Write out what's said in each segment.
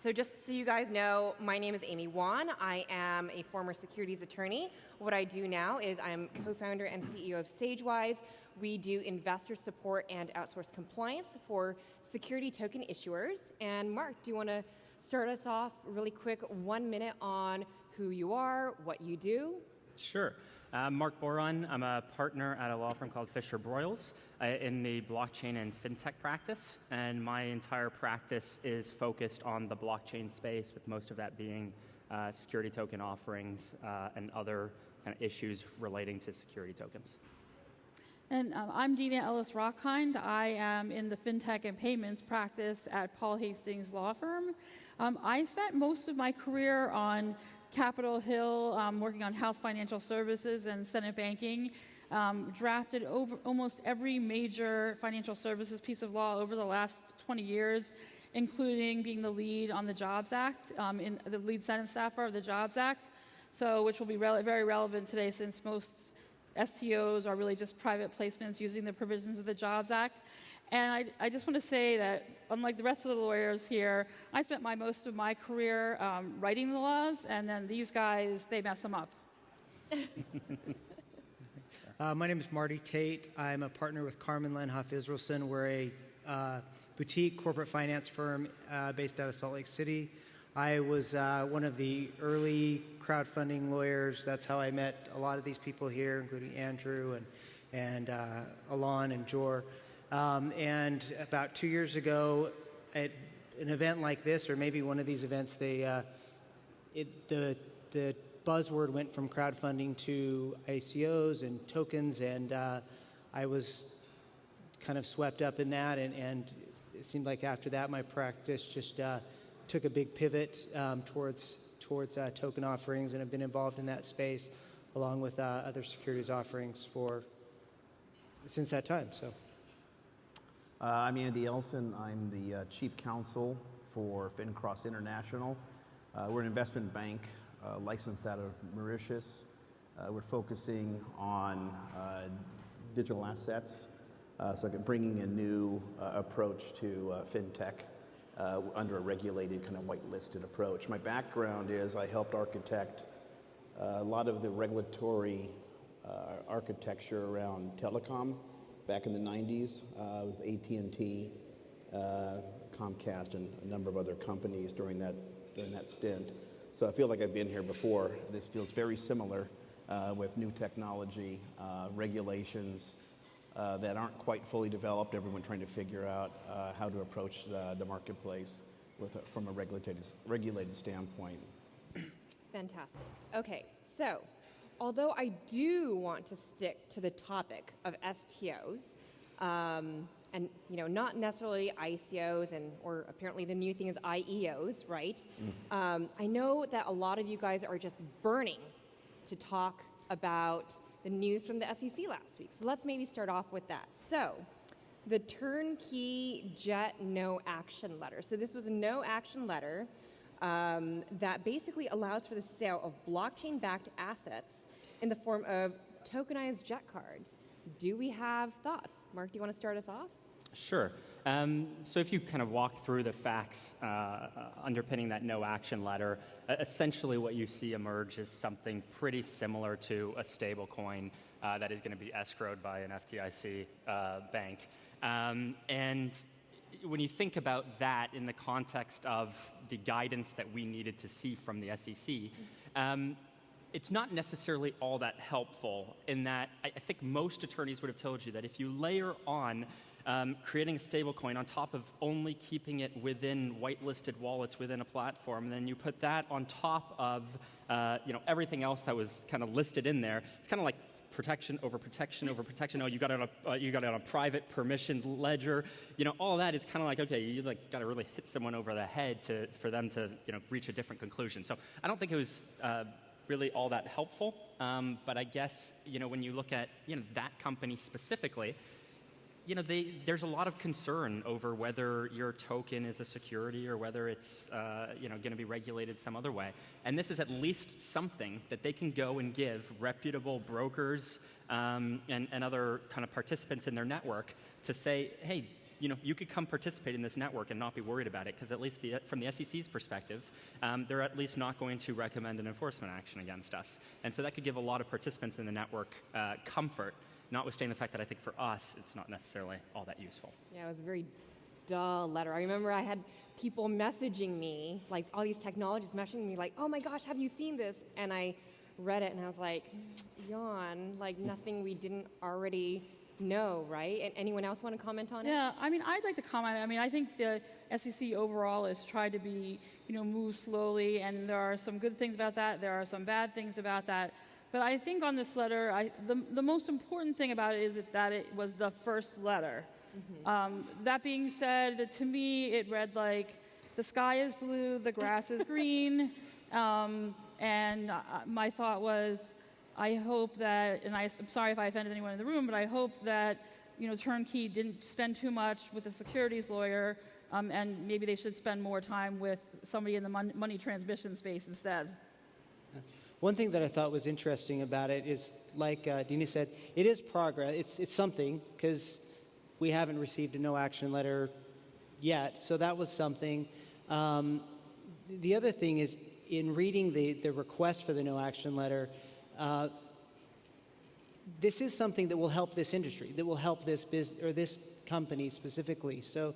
So just so you guys know, my name is Amy Wan. I am a former securities attorney. What I do now is I'm co-founder and CEO of SageWise. We do investor support and outsource compliance for security token issuers. And Marc, do you want to start us off really quick, 1 minute on who you are, what you do? Sure. Marc Boiron. I'm a partner at a law firm called Fisher Broyles in the blockchain and fintech practice, and my entire practice is focused on the blockchain space, with most of that being security token offerings and other kind of issues relating to security tokens. And I'm Dina, Ellis, Rochkind. I am in the fintech and payments practice at Paul Hastings Law Firm. I spent most of my career on Capitol Hill, working on House Financial Services and Senate banking, drafted over almost every major financial services piece of law over the last 20 years, including being the lead on the Jobs Act, in the lead Senate staffer of the Jobs Act, which will be very relevant today since most STOs are really just private placements using the provisions of the Jobs Act. And I just want to say that, unlike the rest of the lawyers here, I spent most of my career writing the laws, and then these guys, they mess them up. My name is Marty Tate. I'm a partner with Carmen Lenhoff Israelson. We're a boutique corporate finance firm based out of Salt Lake City. I was one of the early crowdfunding lawyers. That's how I met a lot of these people here, including Andrew and Alon and Jor. And about 2 years ago, at an event like this, or maybe one of these events, the buzzword went from crowdfunding to ICOs and tokens, and I was kind of swept up in that, and it seemed like after that my practice just took a big pivot towards token offerings, and have been involved in that space along with other securities offerings since that time. So. I'm Andy Elson. I'm the Chief Counsel for FinCross International. We're an investment bank licensed out of Mauritius. We're focusing on digital assets, so bringing a new approach to fintech under a regulated kind of whitelisted approach. My background is I helped architect a lot of the regulatory architecture around telecom back in the 90s with AT&T, Comcast, and a number of other companies during that stint. So I feel like I've been here before. This feels very similar with new technology, regulations that aren't quite fully developed, everyone trying to figure out how to approach the marketplace from a regulated standpoint. Fantastic. Okay, so although I do want to stick to the topic of STOs, and not necessarily ICOs, or apparently the new thing is IEOs, right? I know that a lot of you guys are just burning to talk about the news from the SEC last week. So let's maybe start off with that. So the turnkey jet no action letter. So this was a no action letter that basically allows for the sale of blockchain-backed assets in the form of tokenized jet cards. Do we have thoughts? Marc, do you want to start us off? Sure. So if you kind of walk through the facts underpinning that no action letter, essentially what you see emerge is something pretty similar to a stable coin that is going to be escrowed by an FDIC bank. And when you think about that in the context of the guidance that we needed to see from the SEC, it's not necessarily all that helpful in that I think most attorneys would have told you that if you layer on creating a stablecoin on top of only keeping it within whitelisted wallets within a platform, and then you put that on top of everything else that was kind of listed in there, it's kind of like protection over protection over protection. Oh, you got it on a private permissioned ledger. All of that is kind of like, okay, you got to really hit someone over the head for them to reach a different conclusion. So I don't think it was really all that helpful. But I guess when you look at that company specifically, there's a lot of concern over whether your token is a security or whether it's going to be regulated some other way. And this is at least something that they can go and give reputable brokers and other kind of participants in their network to say, hey, you could come participate in this network and not be worried about it, because at least from the SEC's perspective, they're at least not going to recommend an enforcement action against us. And so that could give a lot of participants in the network comfort, notwithstanding the fact that I think for us, it's not necessarily all that useful. Yeah, it was a very dull letter. I remember I had people messaging me, like all these technologists messaging me, like, oh my gosh, have you seen this? And I read it and I was like, yawn, like nothing we didn't already know, right? And anyone else want to comment on it? Yeah, I mean, I'd like to comment. I mean, I think the SEC overall has tried to be, move slowly, and there are some good things about that. There are some bad things about that. But I think on this letter, the most important thing about it is that it was the first letter. Mm-hmm. That being said, to me, it read like, the sky is blue, the grass is green, and my thought was, I hope that, and I'm sorry if I offended anyone in the room, but I hope that, Turnkey didn't spend too much with a securities lawyer, and maybe they should spend more time with somebody in the money transmission space instead. One thing that I thought was interesting about it is, like Dina said, it is progress. It's something, because we haven't received a no action letter yet, so that was something. The other thing is, in reading the request for the no action letter, this is something that will help this industry, that will help this business or this company specifically. So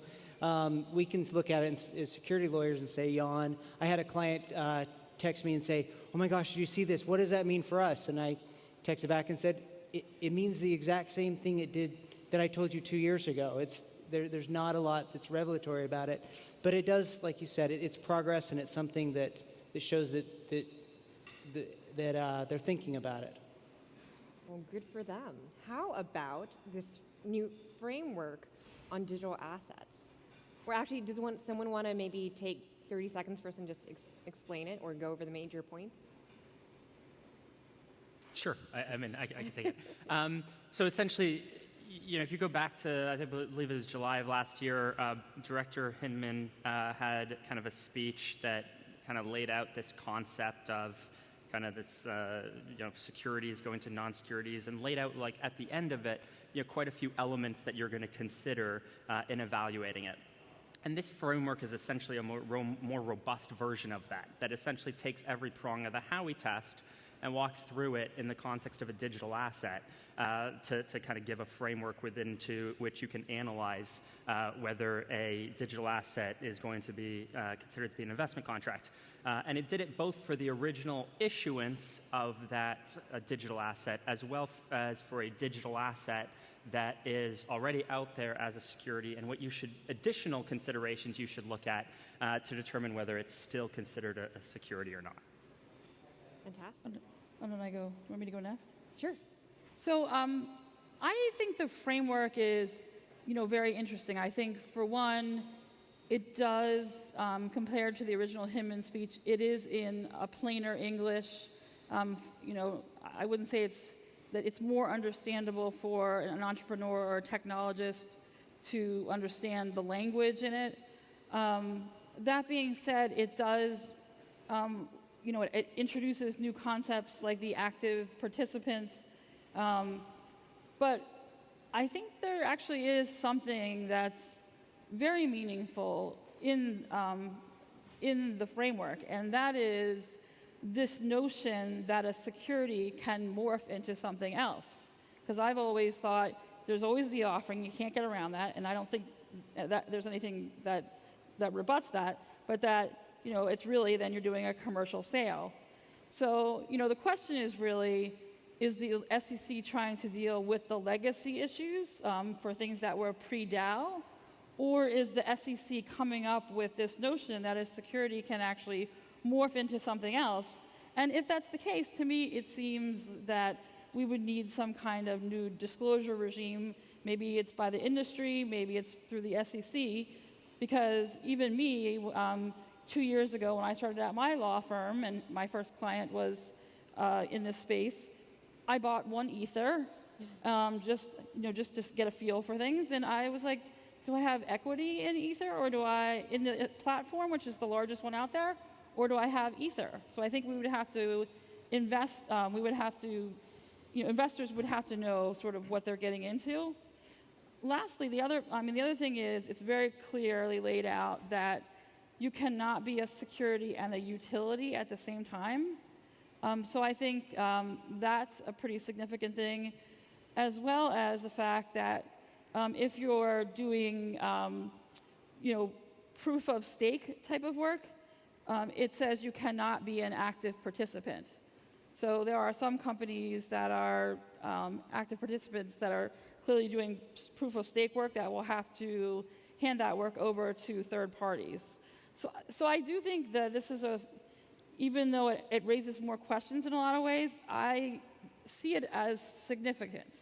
we can look at it as security lawyers and say, yawn. I had a client text me and say, oh my gosh, did you see this? What does that mean for us? And I texted back and said, it means the exact same thing it did that I told you 2 years ago. There's not a lot that's revelatory about it, but it does, like you said, it's progress, and it's something that shows that they're thinking about it. Well, good for them. How about this new framework on digital assets? Or actually, does someone want to maybe take 30 seconds first and just explain it or go over the major points? Sure. I can take it. So essentially, if you go back to, I believe it was July of last year, Director Hinman had kind of a speech that kind of laid out this concept of kind of this, securities going to non-securities, and laid out, like, at the end of it, quite a few elements that you're going to consider in evaluating it. And this framework is essentially a more robust version of that essentially takes every prong of the Howey test and walks through it in the context of a digital asset to kind of give a framework within to which you can analyze whether a digital asset is going to be considered to be an investment contract. And it did it both for the original issuance of that digital asset, as well as for a digital asset that is already out there as a security, and what additional considerations you should look at to determine whether it's still considered a security or not. Fantastic. Want me to go next? Sure. So I think the framework is, very interesting. I think, for one, it does, compared to the original Hinman speech, it is in a plainer English. I wouldn't say that it's more understandable for an entrepreneur or a technologist to understand the language in it. That being said, it does, it introduces new concepts like the active participants. But I think there actually is something that's very meaningful in the framework, and that is this notion that a security can morph into something else. Because I've always thought there's always the offering, you can't get around that, and I don't think that there's anything that rebuts that, but that, it's really then you're doing a commercial sale. So, the question is really, is the SEC trying to deal with the legacy issues for things that were pre-DAO? Or is the SEC coming up with this notion that a security can actually morph into something else? And if that's the case, to me, it seems that we would need some kind of new disclosure regime. Maybe it's by the industry, maybe it's through the SEC, because even me, 2 years ago when I started at my law firm and my first client was in this space, I bought one Ether, just to get a feel for things, and I was like, do I have equity in Ether, or do I in the platform, which is the largest one out there, or do I have Ether? So I think we would have to invest. We would have to, investors would have to know sort of what they're getting into. Lastly, the other thing is it's very clearly laid out that you cannot be a security and a utility at the same time. So I think that's a pretty significant thing, as well as the fact that if you're doing, proof of stake type of work, it says you cannot be an active participant. So there are some companies that are active participants that are clearly doing proof of stake work that will have to hand that work over to third parties. So I do think that this is even though it raises more questions in a lot of ways, I see it as significant.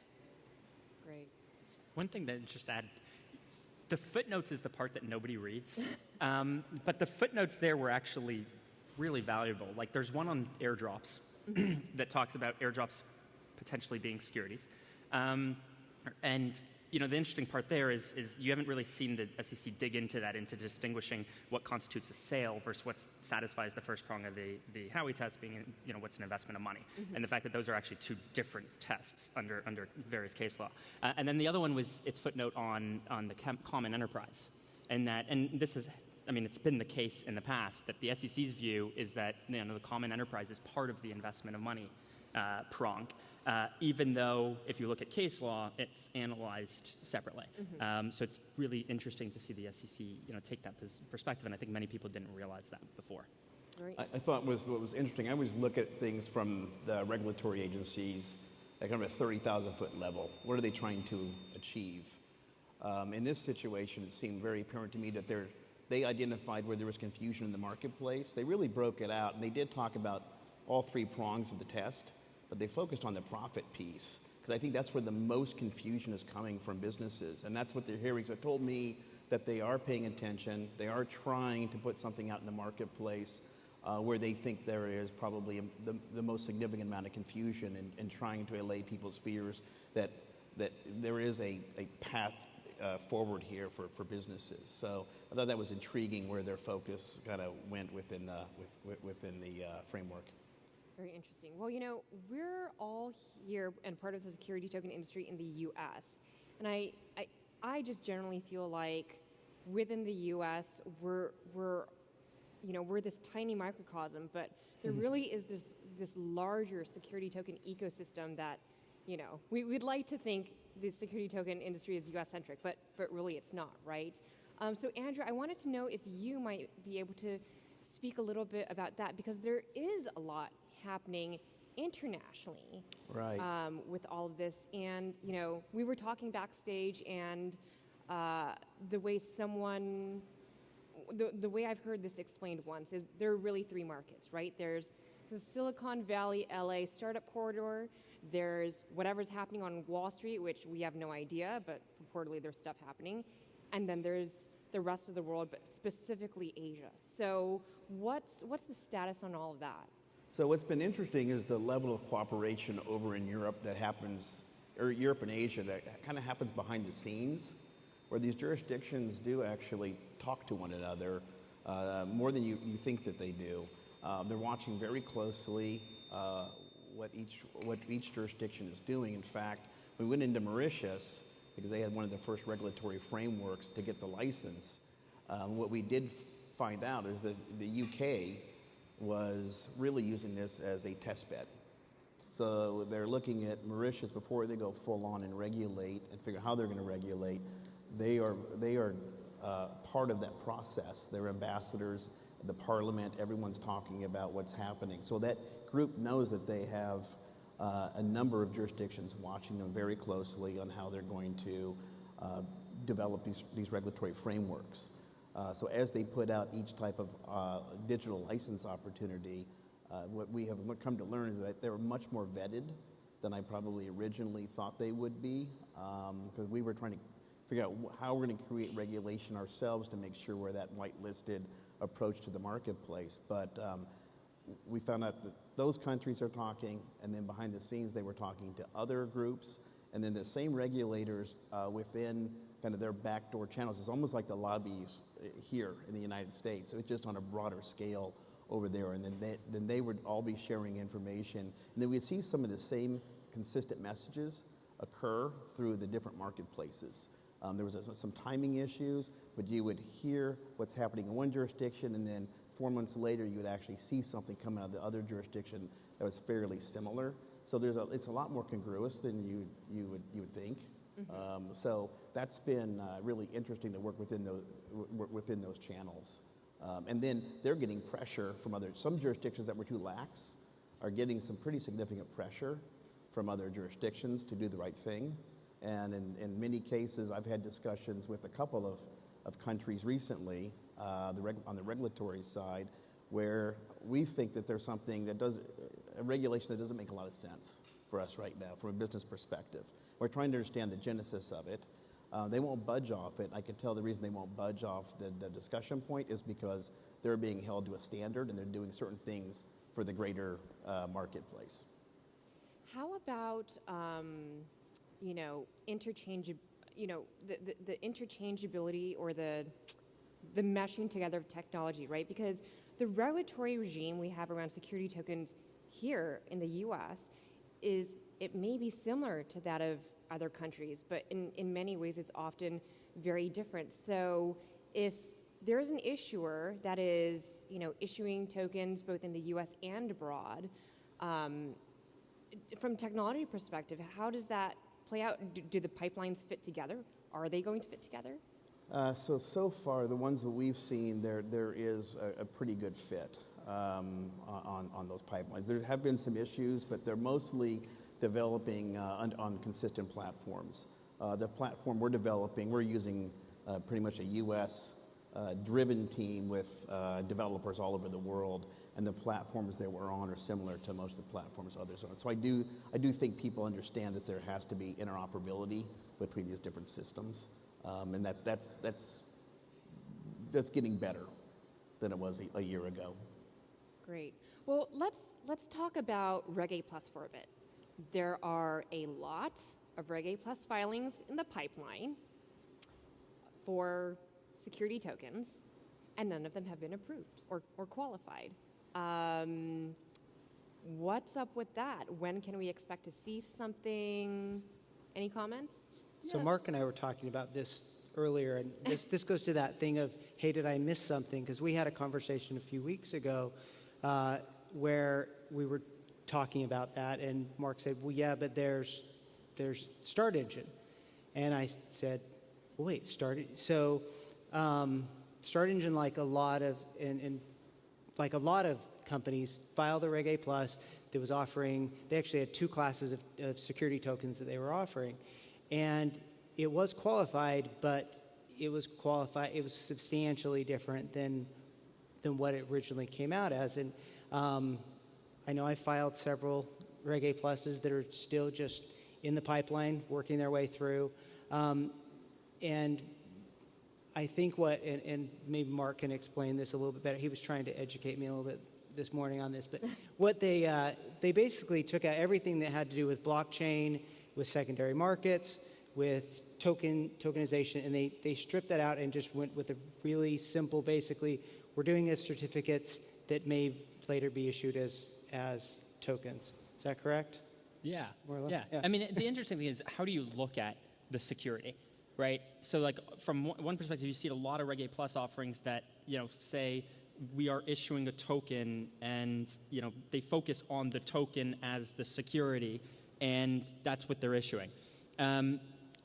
Great. One thing that just add, the footnotes is the part that nobody reads, but the footnotes there were actually really valuable. Like there's one on airdrops that talks about airdrops potentially being securities. And the interesting part there is you haven't really seen the SEC dig into that, into distinguishing what constitutes a sale versus what satisfies the first prong of the Howey test being, what's an investment of money. And the fact that those are actually two different tests under various case law. And then the other one was its footnote on the common enterprise. And this is, it's been the case in the past that the SEC's view is that the common enterprise is part of the investment of money prong. Even though, if you look at case law, it's analyzed separately. So it's really interesting to see the SEC, take that perspective, and I think many people didn't realize that before. I thought what was interesting, I always look at things from the regulatory agencies at kind of a 30,000-foot level. What are they trying to achieve? In this situation, it seemed very apparent to me that they identified where there was confusion in the marketplace. They really broke it out, and they did talk about all three prongs of the test, but they focused on the profit piece, because I think that's where the most confusion is coming from businesses, and that's what they're hearing. So it told me that they are paying attention, they are trying to put something out in the marketplace where they think there is probably the most significant amount of confusion, and trying to allay people's fears that there is a path forward here for businesses. So I thought that was intriguing where their focus kind of went within the framework. Very interesting. Well, we're all here and part of the security token industry in the U.S. And I just generally feel like within the U.S. we're this tiny microcosm, but there really is this larger security token ecosystem that, we'd like to think the security token industry is U.S. centric, but really it's not, right? So Andrew, I wanted to know if you might be able to speak a little bit about that, because there is a lot happening internationally, right? With all of this, and we were talking backstage, and the way I've heard this explained once is there are really three markets, right? There's the Silicon Valley LA startup corridor. There's whatever's happening on Wall Street, which we have no idea, but purportedly there's stuff happening, and then there's the rest of the world, but specifically Asia. So what's the status on all of that? So what's been interesting is the level of cooperation over in Europe that happens, or Europe and Asia, that kind of happens behind the scenes, where these jurisdictions do actually talk to one another more than you think that they do. They're watching very closely what each jurisdiction is doing. In fact, we went into Mauritius because they had one of the first regulatory frameworks to get the license. What we did find out is that the UK was really using this as a test bed. So they're looking at Mauritius before they go full on and regulate and figure out how they're going to regulate. They are part of that process. They're ambassadors, the parliament, everyone's talking about what's happening. So that group knows that they have a number of jurisdictions watching them very closely on how they're going to develop these regulatory frameworks. So as they put out each type of digital license opportunity, what we have come to learn is that they're much more vetted than I probably originally thought they would be, because we were trying to figure out how we're going to create regulation ourselves to make sure we're that whitelisted approach to the marketplace. But we found out that those countries are talking, and then behind the scenes they were talking to other groups, and then the same regulators within kind of their backdoor channels. It's almost like the lobbies here in the United States. So it's just on a broader scale over there, and then they would all be sharing information, and then we'd see some of the same consistent messages occur through the different marketplaces. There was some timing issues, but you would hear what's happening in one jurisdiction, and then 4 months later, you would actually see something come out of the other jurisdiction that was fairly similar. So it's a lot more congruous than you would think. So that's been really interesting to work within those channels. And then they're getting pressure from some jurisdictions that were too lax are getting some pretty significant pressure from other jurisdictions to do the right thing. And in many cases, I've had discussions with a couple of countries recently on the regulatory side where we think that there's something a regulation that doesn't make a lot of sense for us right now from a business perspective. We're trying to understand the genesis of it. They won't budge off it. I can tell the reason they won't budge off the discussion point is because they're being held to a standard and they're doing certain things for the greater marketplace. How about, the interchangeability or the meshing together of technology, right? Because the regulatory regime we have around security tokens here in the U.S. it may be similar to that of other countries, but in many ways it's often very different. So if there's an issuer that is, issuing tokens both in the U.S. and abroad, from technology perspective, how does that play out? Do the pipelines fit together? Are they going to fit together? So far, the ones that we've seen, there is a pretty good fit on those pipelines. There have been some issues, but they're mostly developing on consistent platforms. The platform we're developing, we're using pretty much a U.S. Driven team with developers all over the world, and the platforms that we're on are similar to most of the platforms others are on. So I do think people understand that there has to be interoperability between these different systems. And that's getting better than it was a year ago. Great. Well, let's talk about Reg A+ for a bit. There are a lot of Reg A+ filings in the pipeline for security tokens, and none of them have been approved or qualified. What's up with that? When can we expect to see something? Any comments? So Marc and I were talking about this earlier, and this goes to that thing of, hey, did I miss something? Because we had a conversation a few weeks ago where we were talking about that, and Marc said, well, yeah, but there's Start Engine. And I said, well, wait, So Start Engine, like a lot of companies, filed the Reg A+. That was offering, they actually had two classes of security tokens that they were offering. And it was qualified, but it was substantially different than what it originally came out as. And I know I filed several Reg A pluses that are still just in the pipeline, working their way through. And I think and maybe Marc can explain this a little bit better. He was trying to educate me a little bit this morning on this, but what they basically took out everything that had to do with blockchain, with secondary markets, with tokenization, and they stripped that out and just went with a really simple, basically, we're doing as certificates that may later be issued as tokens. Is that correct? Yeah. More or less? Yeah. I mean, the interesting thing is, how do you look at the security, right? So, like, from one perspective, you see a lot of Reg A+ offerings that, say we are issuing a token, and, they focus on the token as the security, and that's what they're issuing.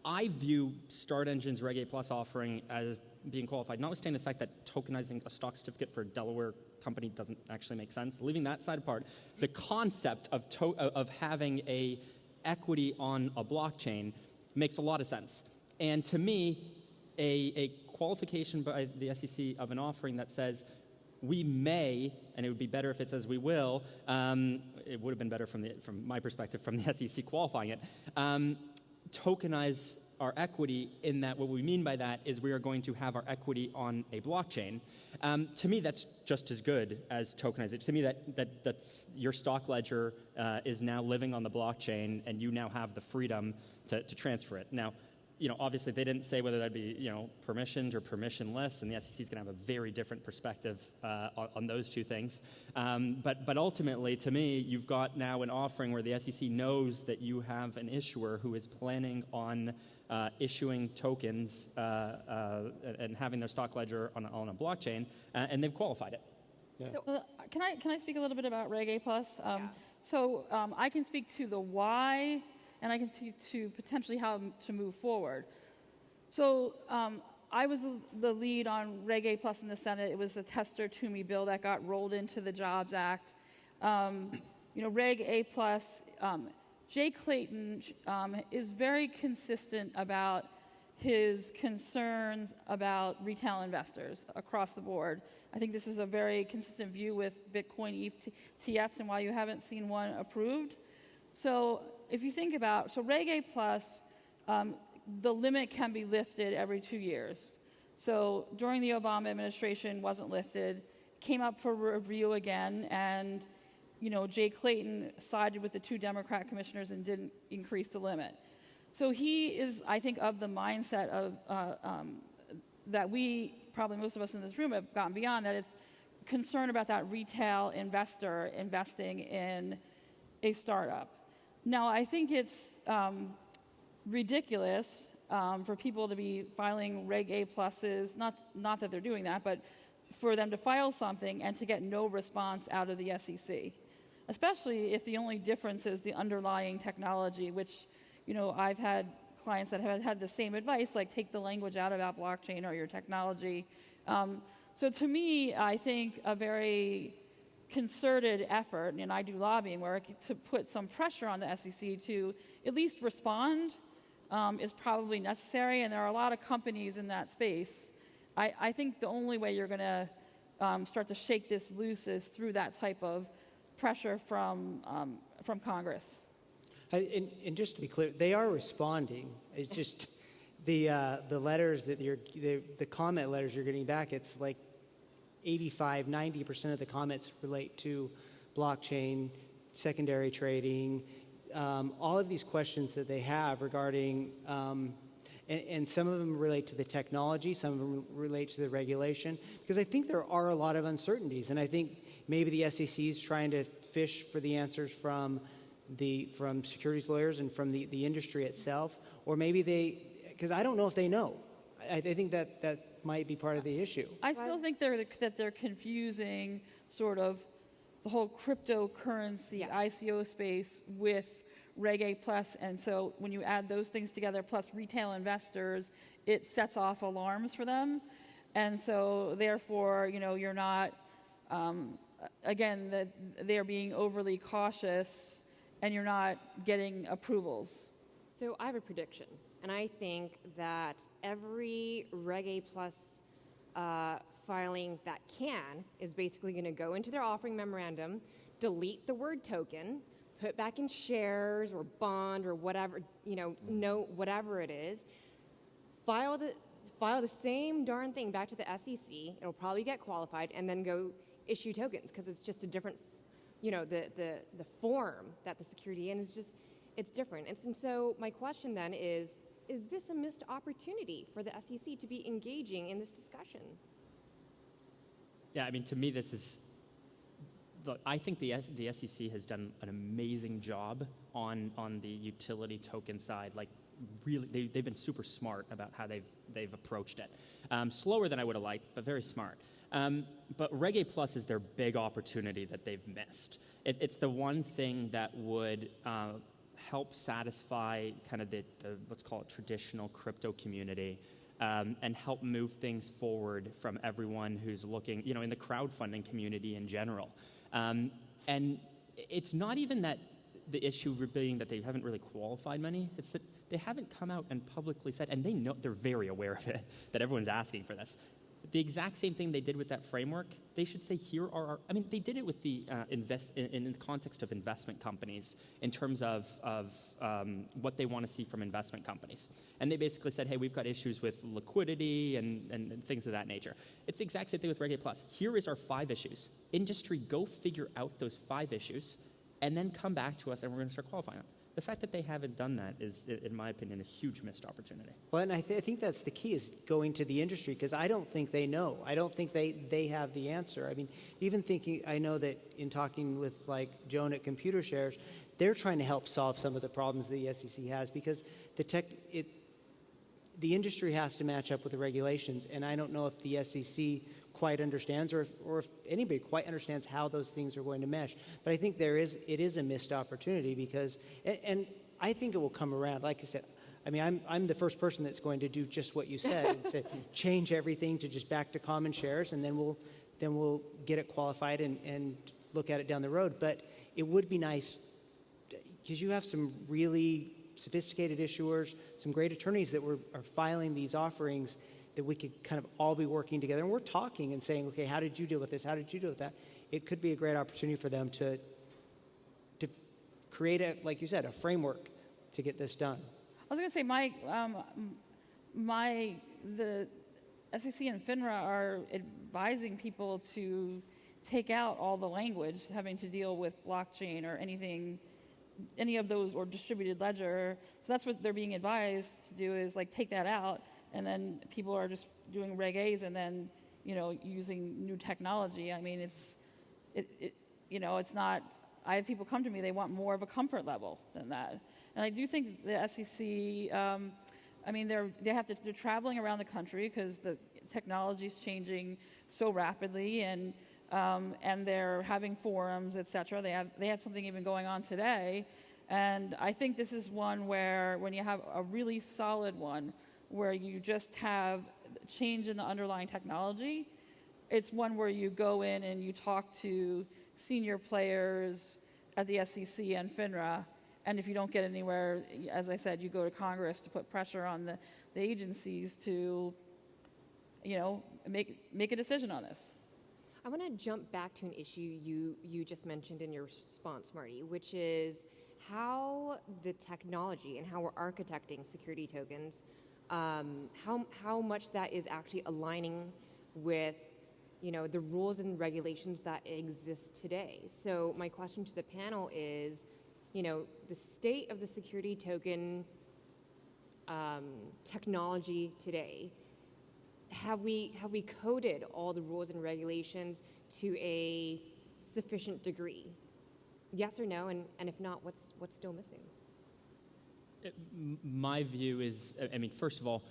I view Start Engine's Reg A+ offering as being qualified, notwithstanding the fact that tokenizing a stock certificate for a Delaware company doesn't actually make sense. Leaving that side apart, the concept of having a equity on a blockchain makes a lot of sense. And to me, a qualification by the SEC of an offering that says we may, and it would be better if it says we will, it would have been better from my perspective from the SEC qualifying it, tokenize our equity, in that what we mean by that is we are going to have our equity on a blockchain. To me, that's just as good as tokenization. To me, that's your stock ledger is now living on the blockchain, and you now have the freedom to transfer it. Now, obviously they didn't say whether that'd be, permissioned or permissionless, and the SEC is going to have a very different perspective on those two things. But ultimately, to me, you've got now an offering where the SEC knows that you have an issuer who is planning on issuing tokens and having their stock ledger on a blockchain, and they've qualified it. Yeah. So, can I speak a little bit about Reg A+? So I can speak to the why, and I can speak to potentially how to move forward. So I was the lead on Reg A+ in the Senate. It was a Tester Toomey bill that got rolled into the Jobs Act. Reg A+, Jay Clayton is very consistent about his concerns about retail investors across the board. I think this is a very consistent view with Bitcoin ETFs and why you haven't seen one approved. So if you think about, Reg A+, the limit can be lifted every 2 years. So during the Obama administration, wasn't lifted, came up for review again, and Jay Clayton sided with the 2 Democrat commissioners and didn't increase the limit. So he is, I think, of the mindset of that we, probably most of us in this room, have gotten beyond, that it's concern about that retail investor investing in a startup. Now, I think it's ridiculous for people to be filing Reg A pluses, not that they're doing that, but for them to file something and to get no response out of the SEC, especially if the only difference is the underlying technology, which I've had clients that have had the same advice, like take the language out about blockchain or your technology. So to me, I think a very concerted effort, and I do lobbying work, to put some pressure on the SEC to at least respond is probably necessary, and there are a lot of companies in that space. I think the only way you're going to start to shake this loose is through that type of pressure from Congress. And just to be clear, they are responding. It's just the letters that the comment letters you're getting back, it's like 85-90% of the comments relate to blockchain, secondary trading, all of these questions that they have regarding, and some of them relate to the technology, some of them relate to the regulation, because I think there are a lot of uncertainties, and I think maybe the SEC is trying to fish for the answers from securities lawyers and from the industry itself, or maybe because I don't know if they know. I think that might be part of the issue. I still think that they're confusing sort of the whole cryptocurrency ICO space with Reg A+, and so when you add those things together, plus retail investors, it sets off alarms for them, and so therefore, you're not, again, that they're being overly cautious, and you're not getting approvals. So I have a prediction, and I think that every Reg A+ filing that is basically going to go into their offering memorandum, delete the word token, put back in shares or bond or whatever, note, whatever it is, file the same darn thing back to the SEC. It'll probably get qualified, and then go issue tokens, because it's just a different, the form that the security in is just, it's different. And so my question then is this a missed opportunity for the SEC to be engaging in this discussion? Yeah, I mean, to me, this is, I think the SEC has done an amazing job on the utility token side. Like, really, they've been super smart about how they've approached it. Slower than I would have liked, but very smart. But Reg A+ is their big opportunity that they've missed. It's the one thing that would help satisfy kind of the let's call it traditional crypto community, and help move things forward from everyone who's looking, in the crowdfunding community in general. And it's not even that the issue being that they haven't really qualified money. It's that they haven't come out and publicly said, and they know, they're very aware of it, that everyone's asking for this. The exact same thing they did with that framework, they should say, here are our, they did it with the in the context of investment companies in terms of what they want to see from investment companies. And they basically said, hey, we've got issues with liquidity and things of that nature. It's the exact same thing with Reg A+. Here is our 5 issues. Industry, go figure out those 5 issues, and then come back to us, and we're going to start qualifying them. The fact that they haven't done that is, in my opinion, a huge missed opportunity. Well, and I think that's the key, is going to the industry, because I don't think they know. I don't think they have the answer. I mean, even thinking, I know that in talking with like Joan at Computer Shares, they're trying to help solve some of the problems the SEC has, because the industry has to match up with the regulations, and I don't know if the SEC quite understands, or if anybody quite understands how those things are going to mesh. But I think it is a missed opportunity, because, and I think it will come around. Like I said, I mean, I'm the first person that's going to do just what you said, and say, change everything to just back to common shares, and then we'll get it qualified and look at it down the road. But it would be nice, because you have some really sophisticated issuers, some great attorneys that are filing these offerings, that we could kind of all be working together. And we're talking and saying, okay, how did you deal with this? How did you deal with that? It could be a great opportunity for them to create, like you said, a framework to get this done. I was going to say, the SEC and FINRA are advising people to take out all the language having to deal with blockchain or any of those, or distributed ledger. So that's what they're being advised to do, is like take that out, and then people are just doing Reg A's and then, using new technology. I mean, it's not. I have people come to me, they want more of a comfort level than that. And I do think the SEC, they're traveling around the country because the technology is changing so rapidly, and they're having forums, et cetera. They have something even going on today. And I think this is one where, when you have a really solid one, where you just have change in the underlying technology, it's one where you go in and you talk to senior players at the SEC and FINRA, and if you don't get anywhere, as I said, you go to Congress to put pressure on the agencies to, make a decision on this. I want to jump back to an issue you just mentioned in your response, Marty, which is how the technology and how we're architecting security tokens, how much that is actually aligning with, the rules and regulations that exist today. So my question to the panel is, the state of the security token technology today. Have we coded all the rules and regulations to a sufficient degree? Yes or no? And if not, what's still missing? My view is, first of all,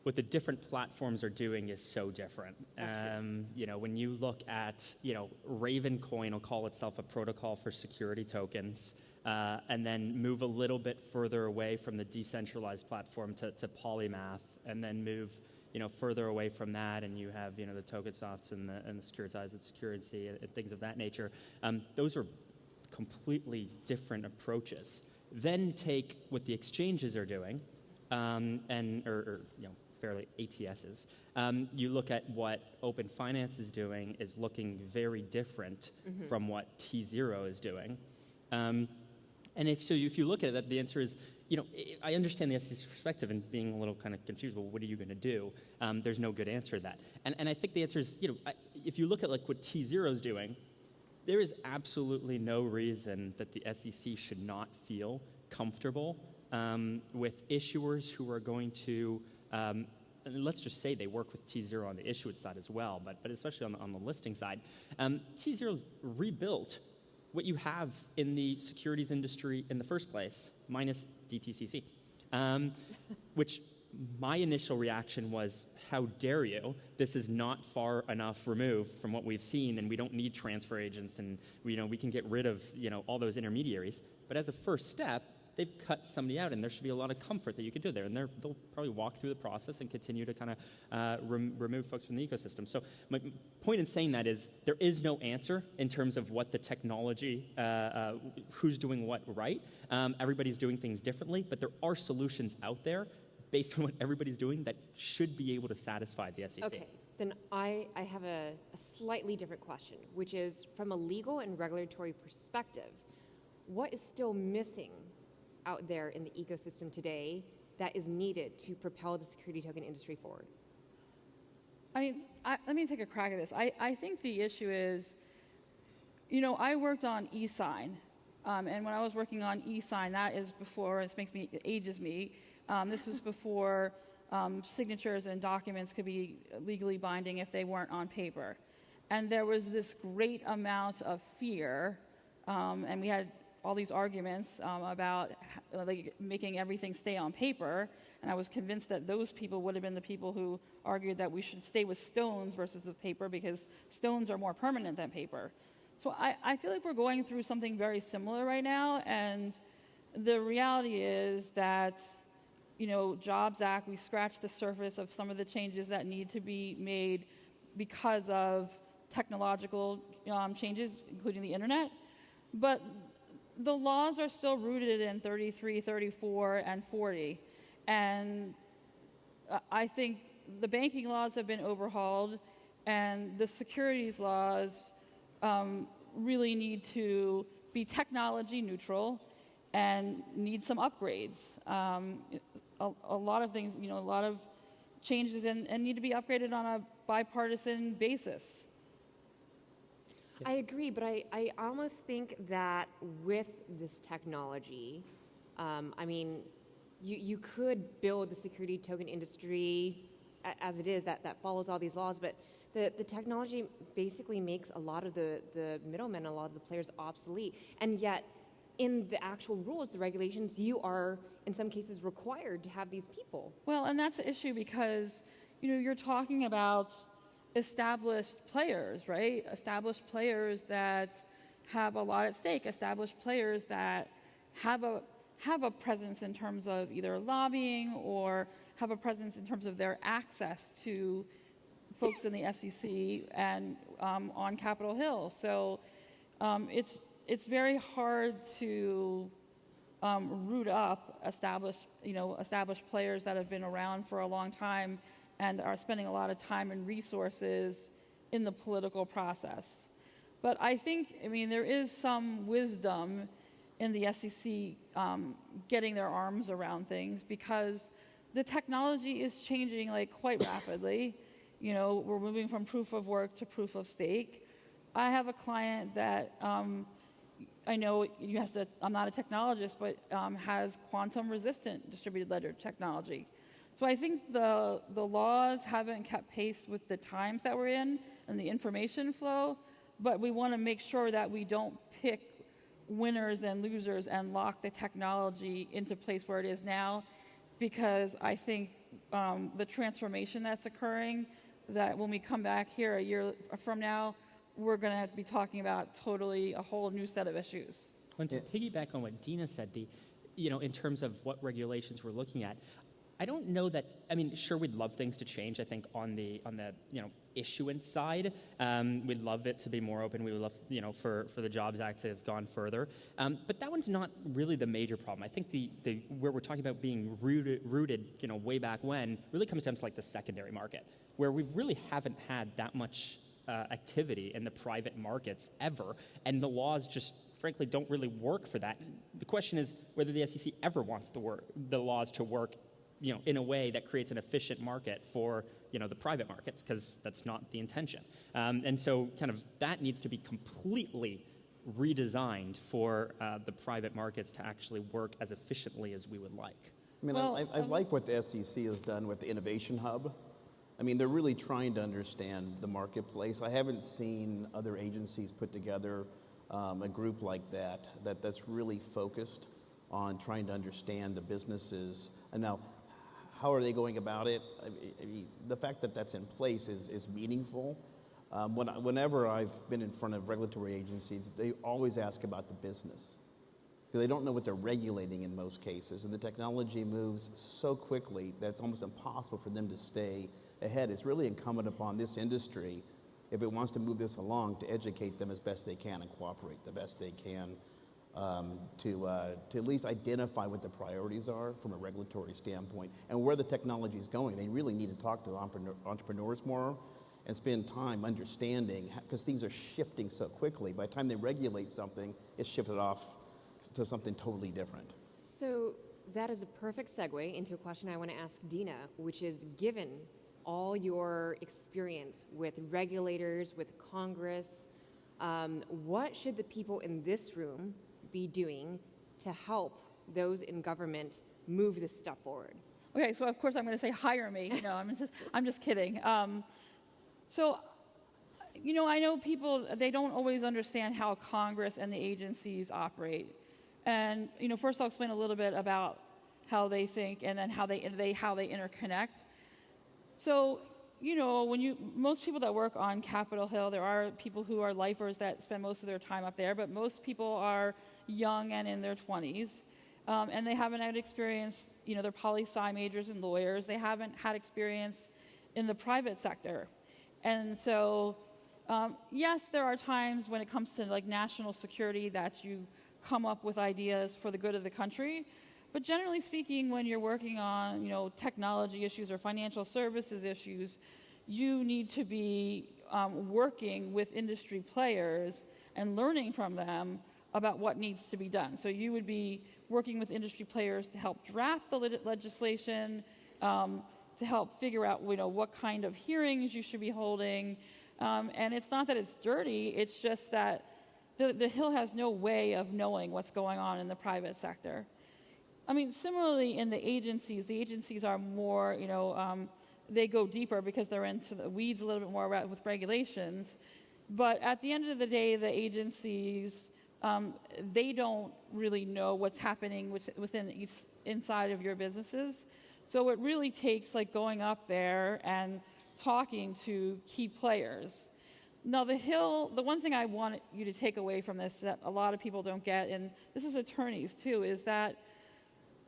what the different platforms are doing is so different. When you look at, Ravencoin will call itself a protocol for security tokens, and then move a little bit further away from the decentralized platform to Polymath, and then move further away from that, and you have, the TokenSofts and the securitized security and things of that nature. Those are completely different approaches. Then take what the exchanges are doing, fairly ATSs. You look at what Open Finance is doing is looking very different from what T0 is doing. And if you look at it, the answer is, I understand the SEC's perspective and being a little kind of confused. Well, what are you going to do? There's no good answer to that. And I think the answer is, if you look at like what T0 is doing, there is absolutely no reason that the SEC should not feel comfortable with issuers who are going to, and let's just say they work with T0 on the issuance side as well, but especially on the listing side. T0 rebuilt what you have in the securities industry in the first place, minus DTCC, which my initial reaction was, how dare you? This is not far enough removed from what we've seen, and we don't need transfer agents, and we can get rid of all those intermediaries. But as a first step, they've cut somebody out, and there should be a lot of comfort that you could do there. And they'll probably walk through the process and continue to kind of remove folks from the ecosystem. So my point in saying that is there is no answer in terms of what the technology, who's doing what right. Everybody's doing things differently, but there are solutions out there based on what everybody's doing that should be able to satisfy the SEC. Okay, then I have a slightly different question, which is, from a legal and regulatory perspective, what is still missing out there in the ecosystem today that is needed to propel the security token industry forward? Let me take a crack at this. I think the issue is, I worked on e-sign And when I was working on e-sign, that is before, it ages me, this was before signatures and documents could be legally binding if they weren't on paper. And there was this great amount of fear, and we had all these arguments about like making everything stay on paper. And I was convinced that those people would have been the people who argued that we should stay with stones versus with paper because stones are more permanent than paper. So I feel like we're going through something very similar right now. And the reality is that, Jobs Act, we scratched the surface of some of the changes that need to be made because of technological changes, including the internet. But the laws are still rooted in 33, 34, and 40. And I think the banking laws have been overhauled, and the securities laws really need to be technology neutral and need some upgrades. A lot of things, a lot of changes and need to be upgraded on a bipartisan basis. I agree, but I almost think that with this technology, you could build the security token industry as it is that follows all these laws, but the technology basically makes a lot of the middlemen, a lot of the players obsolete. And yet, in the actual rules, the regulations, you are, in some cases, required to have these people. Well, and that's the issue because, you're talking about established players, right? Established players that have a lot at stake, established players that have a presence in terms of either lobbying or have a presence in terms of their access to folks in the SEC and on Capitol Hill. So it's very hard to root up established players that have been around for a long time and are spending a lot of time and resources in the political process. But I think, there is some wisdom in the SEC getting their arms around things because the technology is changing quite rapidly. We're moving from proof of work to proof of stake. I have a client that I know I'm not a technologist, but has quantum resistant distributed ledger technology. So I think the laws haven't kept pace with the times that we're in and the information flow, but we want to make sure that we don't pick winners and losers and lock the technology into place where it is now, because I think the transformation that's occurring, that when we come back here a year from now, we're going to be talking about totally a whole new set of issues. And to piggyback on what Dina said, in terms of what regulations we're looking at, I don't know that. Sure, we'd love things to change. I think on the issuance side, we'd love it to be more open. We would love for the Jobs Act to have gone further. But that one's not really the major problem. I think the where we're talking about being rooted way back when really comes down to the secondary market, where we really haven't had that much activity in the private markets ever, and the laws just frankly don't really work for that. The question is whether the SEC ever wants the laws to work in a way that creates an efficient market for, the private markets, because that's not the intention. And so kind of that needs to be completely redesigned for the private markets to actually work as efficiently as we would like. I like what the SEC has done with the Innovation Hub. They're really trying to understand the marketplace. I haven't seen other agencies put together a group like that's really focused on trying to understand the businesses. And now, how are they going about it? The fact that that's in place is meaningful. Whenever I've been in front of regulatory agencies, they always ask about the business because they don't know what they're regulating in most cases. And the technology moves so quickly that it's almost impossible for them to stay ahead. It's really incumbent upon this industry, if it wants to move this along, to educate them as best they can and cooperate the best they can to at least identify what the priorities are from a regulatory standpoint and where the technology is going. They really need to talk to the entrepreneurs more and spend time understanding, because things are shifting so quickly. By the time they regulate something, it's shifted off to something totally different. So that is a perfect segue into a question I want to ask Dina, which is, given all your experience with regulators, with Congress, what should the people in this room be doing to help those in government move this stuff forward? Okay, so of course I'm going to say hire me. No, I'm just kidding. So, I know people, they don't always understand how Congress and the agencies operate. And, first I'll explain a little bit about how they think and then how they interconnect. So, most people that work on Capitol Hill, there are people who are lifers that spend most of their time up there, but most people are young and in their 20s. And they haven't had experience, they're poli-sci majors and lawyers. They haven't had experience in the private sector. And so, yes, there are times when it comes to like national security that you come up with ideas for the good of the country. But generally speaking, when you're working on, technology issues or financial services issues, you need to be working with industry players and learning from them about what needs to be done. So you would be working with industry players to help draft the legislation, to help figure out, what kind of hearings you should be holding. And it's not that it's dirty, it's just that the Hill has no way of knowing what's going on in the private sector. I mean, similarly in the agencies are more, they go deeper because they're into the weeds a little bit more with regulations. But at the end of the day, the agencies, they don't really know what's happening inside of your businesses. So it really takes like going up there and talking to key players. Now, the Hill, the one thing I want you to take away from this that a lot of people don't get, and this is attorneys too, is that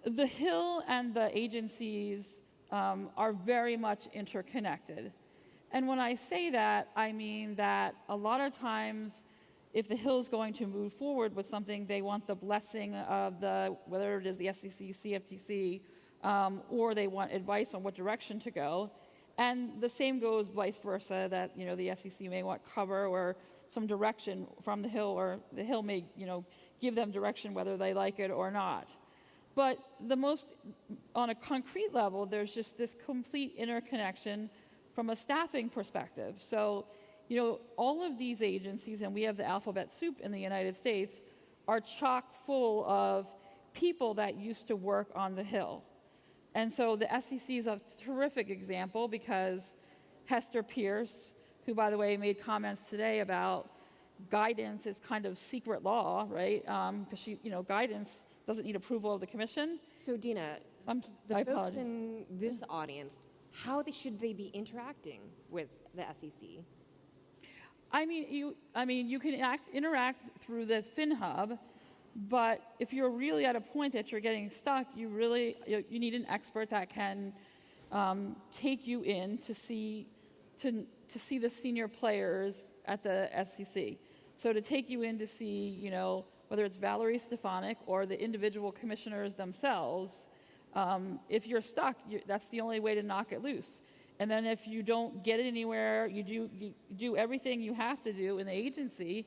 the Hill and the agencies are very much interconnected. And when I say that, I mean that a lot of times, if the Hill is going to move forward with something, they want the blessing of whether it is the SEC, CFTC, or they want advice on what direction to go. And the same goes vice versa, that, the SEC may want cover or some direction from the Hill, or the Hill may, give them direction whether they like it or not. But on a concrete level, there's just this complete interconnection from a staffing perspective. So, all of these agencies, and we have the alphabet soup in the United States, are chock full of people that used to work on the Hill. And so the SEC is a terrific example because Hester Pierce, who, by the way, made comments today about guidance is kind of secret law, right? Because guidance doesn't need approval of the commission. So, Dina, the folks in this audience, how should they be interacting with the SEC? I mean, you can interact through the FinHub, but if you're really at a point that you're getting stuck, you need an expert that can take you in to see the senior players at the SEC. So to take you in to see, whether it's Valerie Stefanik or the individual commissioners themselves, if you're stuck, that's the only way to knock it loose. And then if you don't get anywhere, you do everything you have to do in the agency,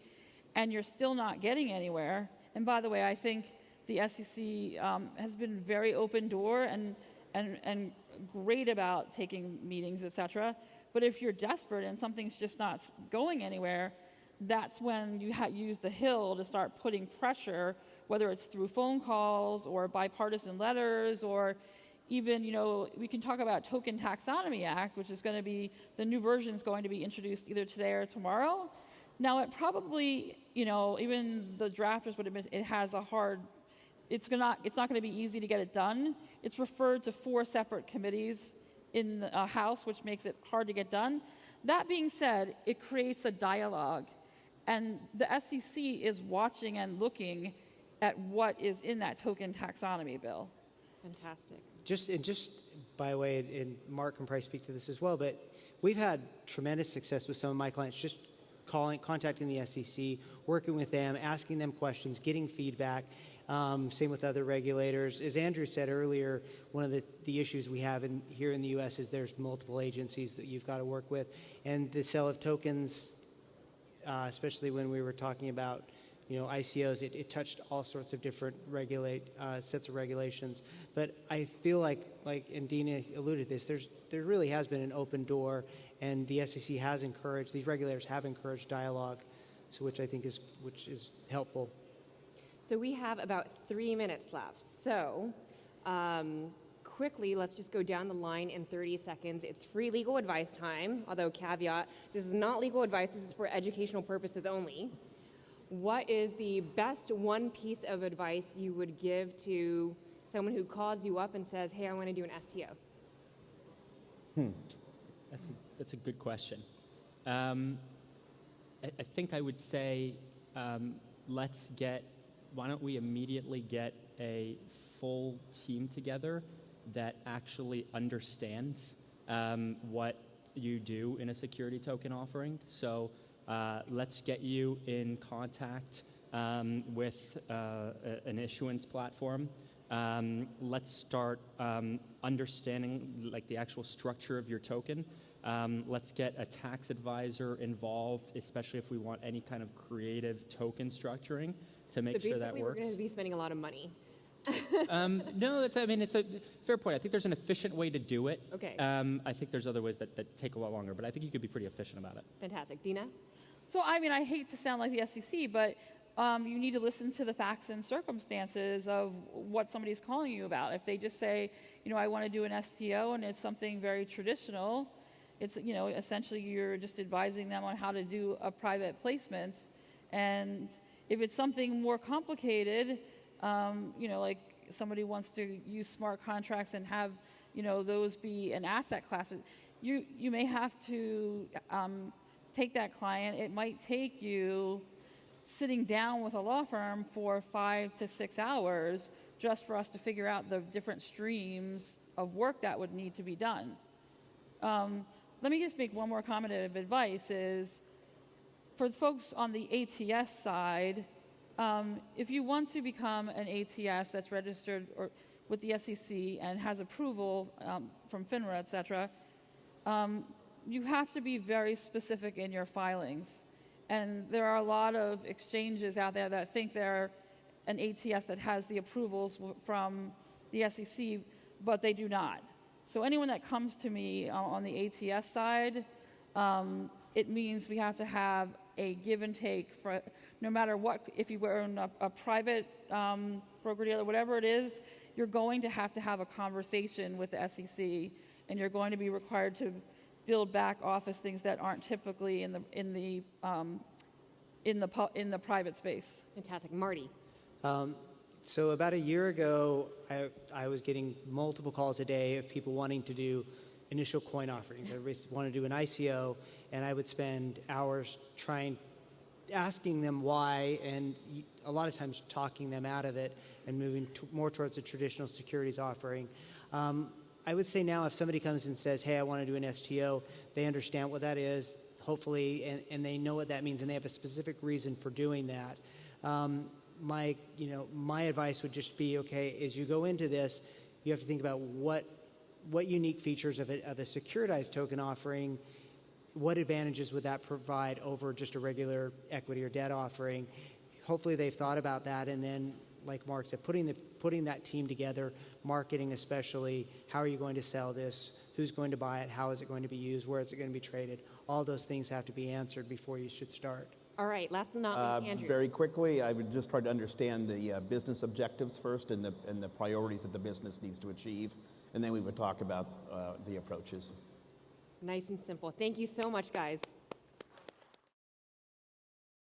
and you're still not getting anywhere. And by the way, I think the SEC has been very open door and great about taking meetings, et cetera. But if you're desperate and something's just not going anywhere, that's when you use the Hill to start putting pressure, whether it's through phone calls or bipartisan letters, or even, we can talk about Token Taxonomy Act, which is going to be, the new version is going to be introduced either today or tomorrow. Now, it probably, even the drafters would admit it has it's not going to be easy to get it done. It's referred to 4 separate committees in the House, which makes it hard to get done. That being said, it creates a dialogue, and the SEC is watching and looking at what is in that token taxonomy bill. Fantastic. Just by the way, and Marc can probably speak to this as well, but we've had tremendous success with some of my clients just contacting the SEC, working with them, asking them questions, getting feedback. Same with other regulators. As Andrew said earlier, one of the issues we have here in the U.S. is there's multiple agencies that you've got to work with. And the sale of tokens, especially when we were talking about ICOs, it touched all sorts of different sets of regulations. But I feel like and Dina alluded to this, there really has been an open door, and the SEC has encouraged, these regulators have encouraged dialogue, so which I think is helpful. So we have about 3 minutes left. So quickly, let's just go down the line in 30 seconds. It's free legal advice time, although caveat, this is not legal advice, this is for educational purposes only. What is the best one piece of advice you would give to someone who calls you up and says, hey, I want to do an STO? That's a good question. I think I would say why don't we immediately get a full team together that actually understands what you do in a security token offering. So let's get you in contact with an issuance platform. Let's start understanding like the actual structure of your token. Let's get a tax advisor involved, especially if we want any kind of creative token structuring to make sure that works. So basically, we're going to be spending a lot of money. No, it's a fair point. I think there's an efficient way to do it. Okay. I think there's other ways that take a lot longer, but I think you could be pretty efficient about it. Fantastic. Dina? So, I mean, I hate to sound like the SEC, but you need to listen to the facts and circumstances of what somebody's calling you about. If they just say, I want to do an STO and it's something very traditional, it's, essentially you're just advising them on how to do a private placement. And if it's something more complicated, like somebody wants to use smart contracts and have, those be an asset class, you may have to take that client. It might take you sitting down with a law firm for 5 to 6 hours just for us to figure out the different streams of work that would need to be done. Let me just make one more comment of advice is, for the folks on the ATS side, if you want to become an ATS that's registered or with the SEC and has approval from FINRA, et cetera, you have to be very specific in your filings. And there are a lot of exchanges out there that think they're an ATS that has the approvals from the SEC, but they do not. So anyone that comes to me on the ATS side, it means we have to have a give and take for no matter what. If you were in a private broker-dealer, whatever it is, you're going to have a conversation with the SEC, and you're going to be required to build back office things that aren't typically in the private space. Fantastic. Marty? So about a year ago, I was getting multiple calls a day of people wanting to do initial coin offerings. Everybody wanted to do an ICO, and I would spend hours asking them why, and a lot of times talking them out of it and moving more towards a traditional securities offering. I would say now if somebody comes and says, hey, I want to do an STO, they understand what that is, hopefully, and they know what that means, and they have a specific reason for doing that. My advice would just be, okay, as you go into this, you have to think about what unique features of a securitized token offering, what advantages would that provide over just a regular equity or debt offering. Hopefully they've thought about that, and then, like Marc said, putting that team together, marketing especially, how are you going to sell this, who's going to buy it, how is it going to be used, where is it going to be traded. All those things have to be answered before you should start. All right, last but not least, Andrew. Very quickly, I would just try to understand the business objectives first and the priorities that the business needs to achieve, and then we would talk about the approaches. Nice and simple. Thank you so much, guys.